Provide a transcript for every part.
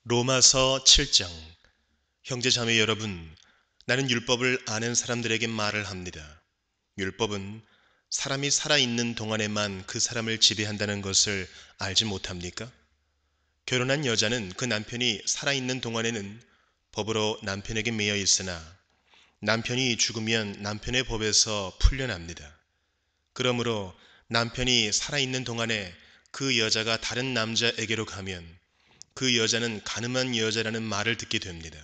로마서 7장. 형제 자매 여러분, 나는 율법을 아는 사람들에게 말을 합니다. 율법은 사람이 살아있는 동안에만 그 사람을 지배한다는 것을 알지 못합니까? 결혼한 여자는 그 남편이 살아있는 동안에는 법으로 남편에게 매여 있으나 남편이 죽으면 남편의 법에서 풀려납니다. 그러므로 남편이 살아있는 동안에 그 여자가 다른 남자에게로 가면 그 여자는 간음한 여자라는 말을 듣게 됩니다.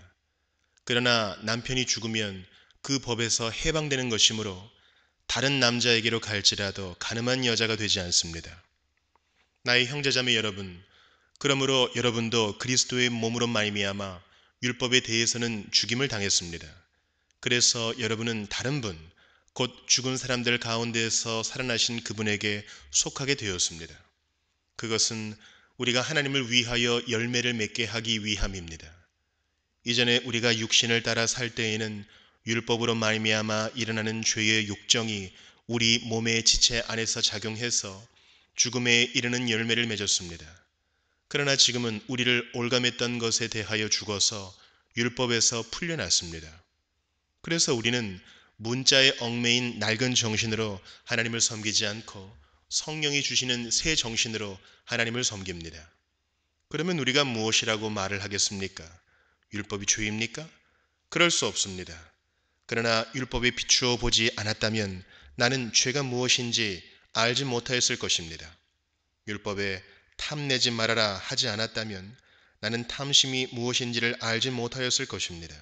그러나 남편이 죽으면 그 법에서 해방되는 것이므로 다른 남자에게로 갈지라도 간음한 여자가 되지 않습니다. 나의 형제자매 여러분, 그러므로 여러분도 그리스도의 몸으로 말미암아 율법에 대해서는 죽임을 당했습니다. 그래서 여러분은 다른 분, 곧 죽은 사람들 가운데에서 살아나신 그분에게 속하게 되었습니다. 그것은 우리가 하나님을 위하여 열매를 맺게 하기 위함입니다. 이전에 우리가 육신을 따라 살 때에는 율법으로 말미암아 일어나는 죄의 욕정이 우리 몸의 지체 안에서 작용해서 죽음에 이르는 열매를 맺었습니다. 그러나 지금은 우리를 올감했던 것에 대하여 죽어서 율법에서 풀려났습니다. 그래서 우리는 문자에 얽매인 낡은 정신으로 하나님을 섬기지 않고 성령이 주시는 새 정신으로 하나님을 섬깁니다. 그러면 우리가 무엇이라고 말을 하겠습니까? 율법이 죄입니까? 그럴 수 없습니다. 그러나 율법에 비추어 보지 않았다면 나는 죄가 무엇인지 알지 못하였을 것입니다. 율법에 탐내지 말아라 하지 않았다면 나는 탐심이 무엇인지를 알지 못하였을 것입니다.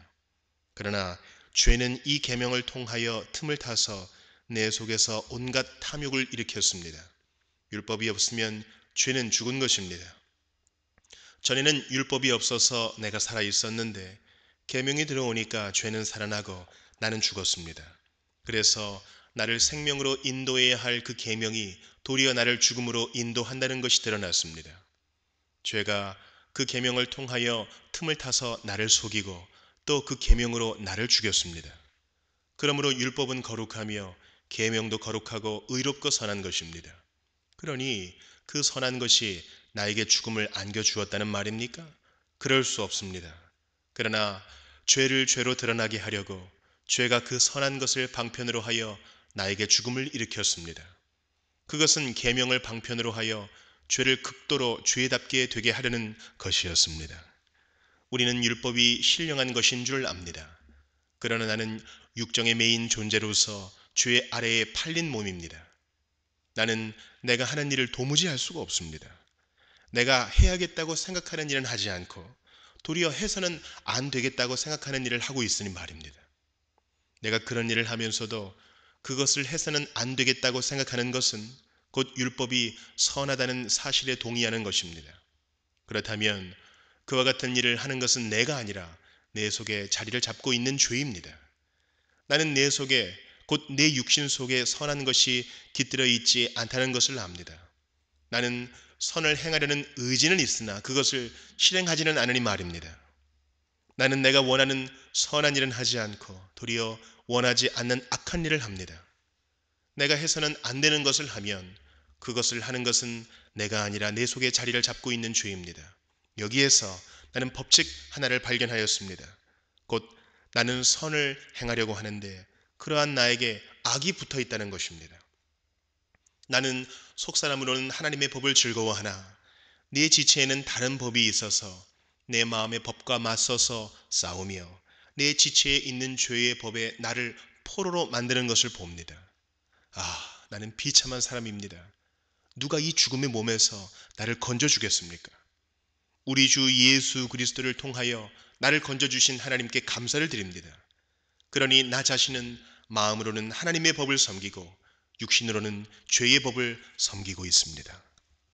그러나 죄는 이 계명을 통하여 틈을 타서 내 속에서 온갖 탐욕을 일으켰습니다. 율법이 없으면 죄는 죽은 것입니다. 전에는 율법이 없어서 내가 살아 있었는데 계명이 들어오니까 죄는 살아나고 나는 죽었습니다. 그래서 나를 생명으로 인도해야 할 그 계명이 도리어 나를 죽음으로 인도한다는 것이 드러났습니다. 죄가 그 계명을 통하여 틈을 타서 나를 속이고 또 그 계명으로 나를 죽였습니다. 그러므로 율법은 거룩하며 계명도 거룩하고 의롭고 선한 것입니다. 그러니 그 선한 것이 나에게 죽음을 안겨주었다는 말입니까? 그럴 수 없습니다. 그러나 죄를 죄로 드러나게 하려고 죄가 그 선한 것을 방편으로 하여 나에게 죽음을 일으켰습니다. 그것은 계명을 방편으로 하여 죄를 극도로 죄답게 되게 하려는 것이었습니다. 우리는 율법이 신령한 것인 줄 압니다. 그러나 나는 육정의 매인 존재로서 죄 아래에 팔린 몸입니다. 나는 내가 하는 일을 도무지 할 수가 없습니다. 내가 해야겠다고 생각하는 일은 하지 않고 도리어 해서는 안 되겠다고 생각하는 일을 하고 있으니 말입니다. 내가 그런 일을 하면서도 그것을 해서는 안 되겠다고 생각하는 것은 곧 율법이 선하다는 사실에 동의하는 것입니다. 그렇다면 그와 같은 일을 하는 것은 내가 아니라 내 속에 자리를 잡고 있는 죄입니다. 나는 내 속에 곧 내 육신 속에 선한 것이 깃들어 있지 않다는 것을 압니다. 나는 선을 행하려는 의지는 있으나 그것을 실행하지는 않으니 말입니다. 나는 내가 원하는 선한 일은 하지 않고 도리어 원하지 않는 악한 일을 합니다. 내가 해서는 안 되는 것을 하면 그것을 하는 것은 내가 아니라 내 속에 자리를 잡고 있는 죄입니다. 여기에서 나는 법칙 하나를 발견하였습니다. 곧 나는 선을 행하려고 하는데 그러한 나에게 악이 붙어 있다는 것입니다. 나는 속사람으로는 하나님의 법을 즐거워하나 내 지체에는 다른 법이 있어서 내 마음의 법과 맞서서 싸우며 내 지체에 있는 죄의 법에 나를 포로로 만드는 것을 봅니다. 나는 비참한 사람입니다. 누가 이 죽음의 몸에서 나를 건져주겠습니까? 우리 주 예수 그리스도를 통하여 나를 건져주신 하나님께 감사를 드립니다. 그러니 나 자신은 마음으로는 하나님의 법을 섬기고 육신으로는 죄의 법을 섬기고 있습니다.